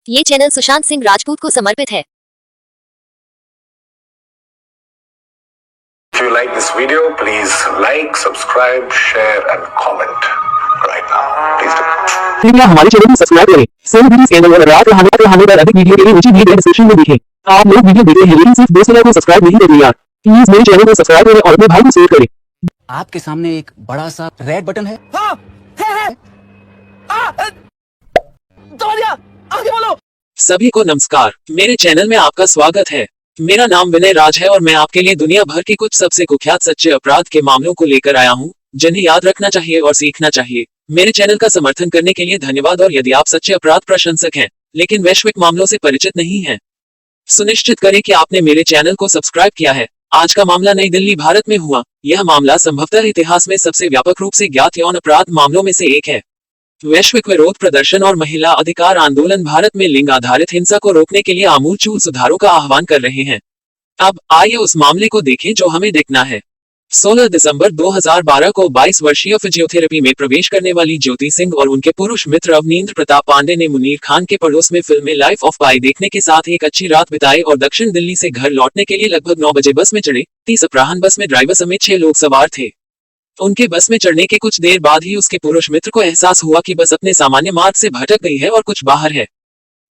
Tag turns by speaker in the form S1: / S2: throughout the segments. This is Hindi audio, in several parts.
S1: ये चैनल सुशांत सिंह राजपूत को समर्पित है।
S2: If you like this video, please like, subscribe, share and comment right now. Please do.
S3: कृपया हमारे चैनल को सब्सक्राइब करें। सेम वीडियो स्कैनर और रात रहने पर अधिक वीडियो के लिए नीचे दिए गए डिस्क्रिप्शन में देखें। आप लोग वीडियो देखते हैं लेकिन सिर्फ दोस्तों को सब्सक्राइब नहीं करते यार। प्लीज मेरे चैनल को सब्सक्राइब करें और अपने भाई को शेयर करें।
S4: आपके सामने एक बड़ा सा रेड बटन है। हाँ, है। दबा दिया, आगे बोलो।
S3: सभी को नमस्कार, मेरे चैनल में आपका स्वागत है। मेरा नाम विनय राज है और मैं आपके लिए दुनिया भर की कुछ सबसे कुख्यात सच्चे अपराध के मामलों को लेकर आया हूँ, जिन्हें याद रखना चाहिए और सीखना चाहिए। मेरे चैनल का समर्थन करने के लिए धन्यवाद। और यदि आप सच्चे अपराध प्रशंसक हैं लेकिन वैश्विक मामलों से परिचित नहीं हैं, सुनिश्चित करें कि आपने मेरे चैनल को सब्सक्राइब किया है। आज का मामला नई दिल्ली, भारत में हुआ। यह मामला संभवतः इतिहास में सबसे व्यापक रूप से ज्ञात यौन अपराध मामलों में से एक है। वैश्विक विरोध प्रदर्शन और महिला अधिकार आंदोलन भारत में लिंग आधारित हिंसा को रोकने के लिए आमूलचूल सुधारों का आह्वान कर रहे हैं। अब आइए उस मामले को देखें जो हमें देखना है। 16 दिसंबर 2012 को 22 वर्षीय फिजियोथेरेपी में प्रवेश करने वाली ज्योति सिंह और उनके पुरुष मित्र अवनींद्र प्रताप पांडे ने मुनीर खान के पड़ोस में फिल्म लाइफ ऑफ पाई देखने के साथ एक अच्छी रात बिताई और दक्षिण दिल्ली से घर लौटने के लिए लगभग 9 बजे बस में चढ़े। 30 अपराह्न बस में ड्राइवर समेत 6 लोग सवार थे। उनके बस में चढ़ने के कुछ देर बाद ही उसके पुरुष मित्र को एहसास हुआ कि बस अपने सामान्य मार्ग से भटक गई है और कुछ बाहर है।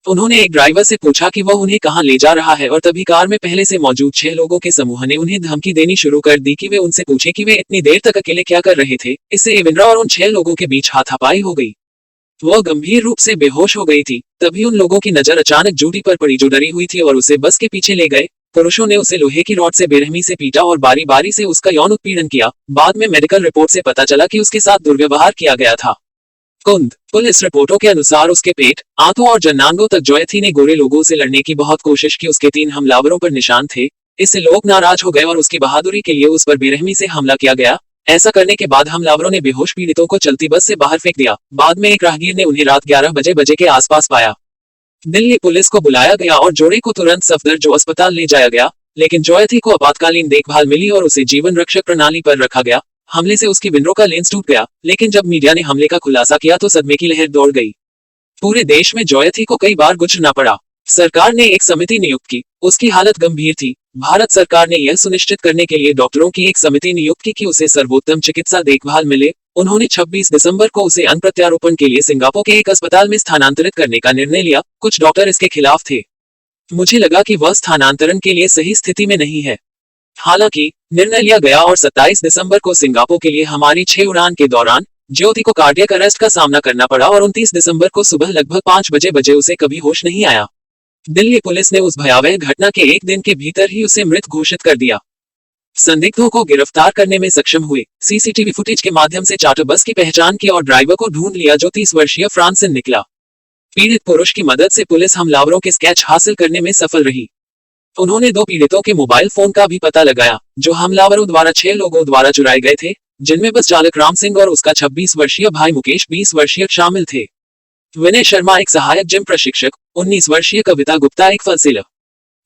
S3: उन्होंने एक ड्राइवर से पूछा कि वह उन्हें कहां ले जा रहा है और तभी कार में पहले से मौजूद 6 लोगों के समूह ने उन्हें धमकी देनी शुरू कर दी कि वे उनसे पूछे कि वे इतनी देर तक अकेले क्या कर रहे थे। इससे एविंद्रा और उन 6 लोगों के बीच हाथापाई हो गई। वह गंभीर रूप से बेहोश हो गई थी। तभी उन लोगों की नजर अचानक जूडी पर पड़ी जो डरी हुई थी और उसे बस के पीछे ले गए। पुरुषों ने उसे लोहे की रॉड से बेरहमी से पीटा और बारी बारी से उसका यौन उत्पीड़न किया। बाद में मेडिकल रिपोर्ट से पता चला कि उसके साथ दुर्व्यवहार किया गया था। कुंद पुलिस रिपोर्टों के अनुसार उसके पेट, आंतों और जनांगों तक ज्योति ने गोरे लोगों से लड़ने की बहुत कोशिश की। उसके 3 हमलावरों पर निशान थे। इससे लोग नाराज हो गए और उसकी बहादुरी के लिए उस पर बेरहमी से हमला किया गया। ऐसा करने के बाद हमलावरों ने बेहोश पीड़ितों को चलती बस से बाहर फेंक दिया। बाद में एक राहगीर ने उन्हें रात 11 बजे के आसपास पाया। दिल्ली पुलिस को बुलाया गया और जोड़े को तुरंत सफदरजंग अस्पताल ले जाया गया, लेकिन ज्योति को आपातकालीन देखभाल मिली और उसे जीवन रक्षक प्रणाली पर रखा गया। हमले से उसकी विंडो का लेंस टूट गया, लेकिन जब मीडिया ने हमले का खुलासा किया तो सदमे की लहर दौड़ गई। पूरे देश में ज्योति को कई बार गुजरना पड़ा। सरकार ने एक समिति नियुक्त की। उसकी हालत गंभीर थी। भारत सरकार ने यह सुनिश्चित करने के लिए डॉक्टरों की एक समिति नियुक्त की कि उसे सर्वोत्तम चिकित्सा देखभाल मिले। उन्होंने 26 दिसंबर को उसे अन्य प्रत्यारोपण के लिए सिंगापुर के एक अस्पताल में स्थानांतरित करने का निर्णय लिया। कुछ डॉक्टर इसके खिलाफ थे। मुझे लगा कि वह स्थानांतरण के लिए सही स्थिति में नहीं है। हालांकि निर्णय लिया गया और 27 दिसंबर को सिंगापुर के लिए हमारी 6 उड़ान के दौरान ज्योति को कार्डियक अरेस्ट का सामना करना पड़ा और 29 दिसंबर को सुबह लगभग 5 बजे उसे कभी होश नहीं आया। दिल्ली पुलिस ने उस भयावह घटना के एक दिन के भीतर ही उसे मृत घोषित कर दिया। संदिग्धों को गिरफ्तार करने में सक्षम हुए। सीसीटीवी फुटेज के माध्यम से चार्टर बस की पहचान की और ड्राइवर को ढूंढ लिया जो 30 वर्षीय फ्रांसिन निकला। पीड़ित पुरुष की मदद से पुलिस हमलावरों के स्केच हासिल करने में सफल रही। उन्होंने 2 पीड़ितों के मोबाइल फोन का भी पता लगाया जो हमलावरों द्वारा 6 लोगों द्वारा चुराए गए थे, जिनमें बस चालक राम सिंह और उसका 26 वर्षीय भाई मुकेश 20 वर्षीय शामिल थे। विनय शर्मा एक सहायक जिम प्रशिक्षक, 19 वर्षीय कविता गुप्ता एक फलसिला,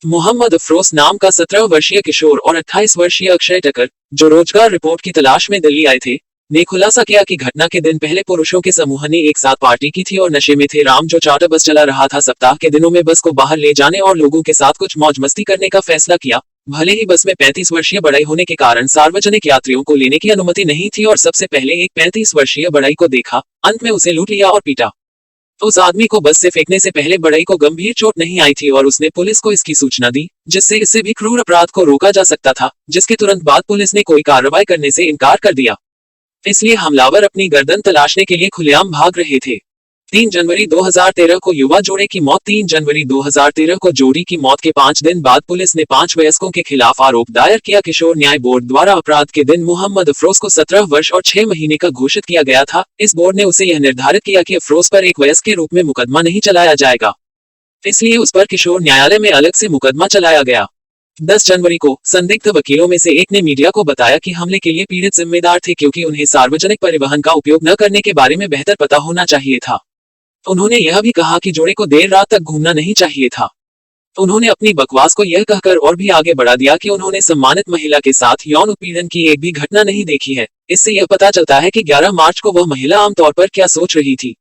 S3: मोहम्मद अफरोज नाम का 17 वर्षीय किशोर और 28 वर्षीय अक्षय टकर, जो रोजगार रिपोर्ट की तलाश में दिल्ली आए थे, ने खुलासा किया कि घटना के दिन पहले पुरुषों के समूह ने एक साथ पार्टी की थी और नशे में थे। राम जो चार्टर बस चला रहा था, सप्ताह के दिनों में बस को बाहर ले जाने और लोगों के साथ कुछ मौज मस्ती करने का फैसला किया। भले ही बस में 35 वर्षीय बड़ाई होने के कारण सार्वजनिक यात्रियों को लेने की अनुमति नहीं थी और सबसे पहले एक 35 वर्षीय बड़ाई को देखा। अंत में उसे लूट लिया और पीटा। उस आदमी को बस से फेंकने से पहले बड़ाई को गंभीर चोट नहीं आई थी और उसने पुलिस को इसकी सूचना दी, जिससे इससे भी क्रूर अपराध को रोका जा सकता था, जिसके तुरंत बाद पुलिस ने कोई कार्रवाई करने से इनकार कर दिया। इसलिए हमलावर अपनी गर्दन तलाशने के लिए खुलेआम भाग रहे थे। 3 जनवरी 2013 को युवा जोड़े की मौत। 3 जनवरी 2013 को जोड़ी की मौत के 5 दिन बाद पुलिस ने 5 वयस्कों के खिलाफ आरोप दायर किया। किशोर न्याय बोर्ड द्वारा अपराध के दिन मोहम्मद अफरोज को 17 वर्ष और 6 महीने का घोषित किया गया था। इस बोर्ड ने उसे यह निर्धारित किया कि अफरोज पर एक वयस्क के रूप में मुकदमा नहीं चलाया जाएगा, इसलिए उस पर किशोर न्यायालय में अलग से मुकदमा चलाया गया। 10 जनवरी को संदिग्ध वकीलों में से एक ने मीडिया को बताया कि हमले के लिए पीड़ित जिम्मेदार थे क्योंकि उन्हें सार्वजनिक परिवहन का उपयोग न करने के बारे में बेहतर पता होना चाहिए था। उन्होंने यह भी कहा कि जोड़े को देर रात तक घूमना नहीं चाहिए था। उन्होंने अपनी बकवास को यह कहकर और भी आगे बढ़ा दिया कि उन्होंने सम्मानित महिला के साथ यौन उत्पीड़न की एक भी घटना नहीं देखी है। इससे यह पता चलता है कि 11 मार्च को वह महिला आमतौर पर क्या सोच रही थी।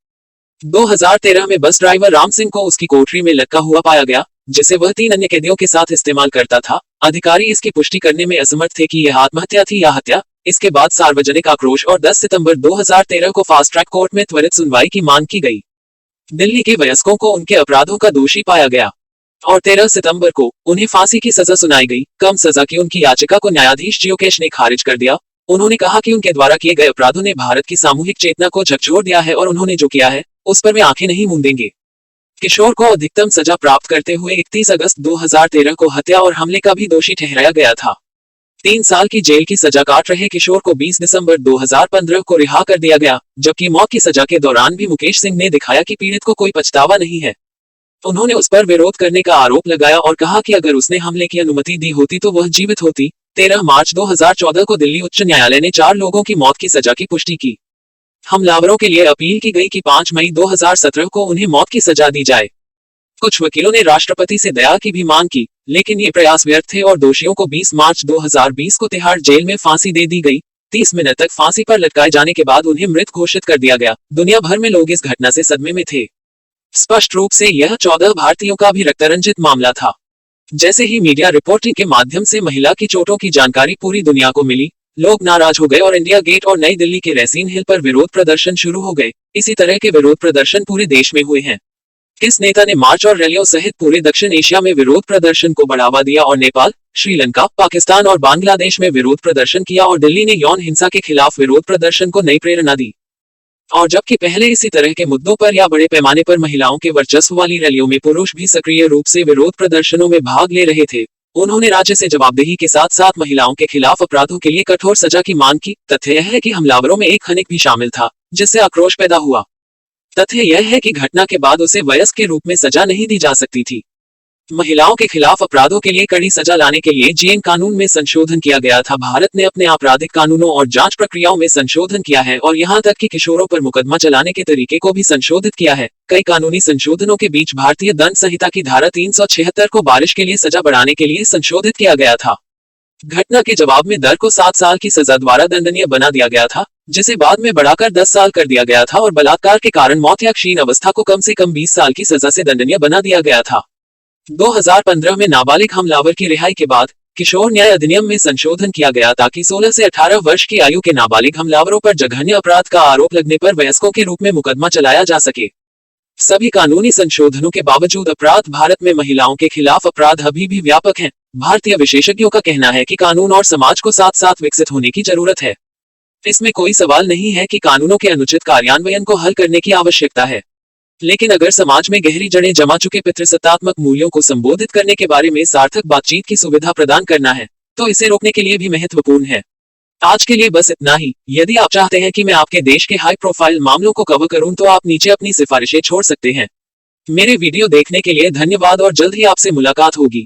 S3: 2013 में बस ड्राइवर राम सिंह को उसकी कोठरी में लटका हुआ पाया गया, जिसे वह 3 अन्य कैदियों के साथ इस्तेमाल करता था। अधिकारी इसकी पुष्टि करने में असमर्थ थे कि यह आत्महत्या थी या हत्या। इसके बाद सार्वजनिक आक्रोश और 10 सितंबर 2013 को फास्ट ट्रैक कोर्ट में त्वरित सुनवाई की मांग की गई। दिल्ली के वयस्कों को उनके अपराधों का दोषी पाया गया और 13 सितंबर को उन्हें फांसी की सजा सुनाई गई। कम सजा की उनकी याचिका को न्यायाधीश जियोकेश ने खारिज कर दिया। उन्होंने कहा कि उनके द्वारा किए गए अपराधों ने भारत की सामूहिक चेतना को झकझोर दिया है और उन्होंने जो किया है उस पर वे आंखें नहीं मूंदेंगे। किशोर को अधिकतम सजा प्राप्त करते हुए 31 अगस्त 2013 को हत्या और हमले का भी दोषी ठहराया गया था। 3 साल की जेल की सजा काट रहे किशोर को 20 दिसंबर 2015 को रिहा कर दिया गया, जबकि मौत की सजा के दौरान भी मुकेश सिंह ने दिखाया कि पीड़ित को कोई पछतावा नहीं है। उन्होंने उस पर विरोध करने का आरोप लगाया और कहा कि अगर उसने हमले की अनुमति दी होती तो वह जीवित होती। 13 मार्च 2014 को दिल्ली उच्च न्यायालय ने 4 लोगों की मौत की सजा की पुष्टि की। हमलावरों के लिए अपील की गई कि 5 मई 2017 को उन्हें मौत की सजा दी जाए। कुछ वकीलों ने राष्ट्रपति से दया की भी मांग की, लेकिन ये प्रयास व्यर्थ थे और दोषियों को 20 मार्च 2020 को तिहाड़ जेल में फांसी दे दी गई। 30 मिनट तक फांसी पर लटकाए जाने के बाद उन्हें मृत घोषित कर दिया गया। दुनिया भर में लोग इस घटना से सदमे में थे। स्पष्ट रूप से यह 14 भारतीयों का भी रक्तरंजित मामला था। जैसे ही मीडिया रिपोर्टिंग के माध्यम से महिला की चोटों की जानकारी पूरी दुनिया को मिली, लोग नाराज हो गए और इंडिया गेट और नई दिल्ली के रेसिन हिल पर विरोध प्रदर्शन शुरू हो गए। इसी तरह के विरोध प्रदर्शन पूरे देश में हुए हैं। किस नेता ने मार्च और रैलियों सहित पूरे दक्षिण एशिया में विरोध प्रदर्शन को बढ़ावा दिया और नेपाल, श्रीलंका, पाकिस्तान और बांग्लादेश में विरोध प्रदर्शन किया और दिल्ली ने यौन हिंसा के खिलाफ विरोध प्रदर्शन को नई प्रेरणा दी। और जबकि पहले इसी तरह के मुद्दों पर या बड़े पैमाने पर महिलाओं के वर्चस्व वाली रैलियों में पुरुष भी सक्रिय रूप से विरोध प्रदर्शनों में भाग ले रहे थे, उन्होंने राज्य से जवाबदेही के साथ साथ महिलाओं के खिलाफ अपराधों के लिए कठोर सजा की मांग की। तथ्य यह है कि हमलावरों में एक खनिक भी शामिल था, जिससे आक्रोश पैदा हुआ। तथ्य यह है कि घटना के बाद उसे वयस्क के रूप में सजा नहीं दी जा सकती थी। महिलाओं के खिलाफ अपराधों के लिए कड़ी सजा लाने के लिए जीएन कानून में संशोधन किया गया था। भारत ने अपने आपराधिक कानूनों और जांच प्रक्रियाओं में संशोधन किया है और यहां तक कि किशोरों पर मुकदमा चलाने के तरीके को भी संशोधित किया है। कई कानूनी संशोधनों के बीच भारतीय दंड संहिता की धारा 376 को बारिश के लिए सजा बढ़ाने के लिए संशोधित किया गया था। घटना के जवाब में दर को 7 साल की सजा द्वारा दंडनीय बना दिया गया था, जिसे बाद में बढ़ाकर 10 साल कर दिया गया था और बलात्कार के कारण मौत या क्षीण अवस्था को कम से कम 20 साल की सजा से दंडनीय बना दिया गया था। 2015 में नाबालिग हमलावर की रिहाई के बाद किशोर न्याय अधिनियम में संशोधन किया गया ताकि 16 से 18 वर्ष की आयु के नाबालिग हमलावरों पर जघन्य अपराध का आरोप लगने पर वयस्कों के रूप में मुकदमा चलाया जा सके। सभी कानूनी संशोधनों के बावजूद अपराध भारत में महिलाओं के खिलाफ अपराध अभी भी व्यापक हैं। भारतीय विशेषज्ञों का कहना है कि कानून और समाज को साथ साथ विकसित होने की जरूरत है। इसमें कोई सवाल नहीं है कि कानूनों के अनुचित कार्यान्वयन को हल करने की आवश्यकता है, लेकिन अगर समाज में गहरी जड़ें जमा चुके पितृसत्तात्मक मूल्यों को संबोधित करने के बारे में सार्थक बातचीत की सुविधा प्रदान करना है, तो इसे रोकने के लिए भी महत्वपूर्ण है। आज के लिए बस इतना ही। यदि आप चाहते हैं कि मैं आपके देश के हाई प्रोफाइल मामलों को कवर करूं तो आप नीचे अपनी सिफारिशें छोड़ सकते हैं। मेरे वीडियो देखने के लिए धन्यवाद और जल्द ही आपसे मुलाकात होगी।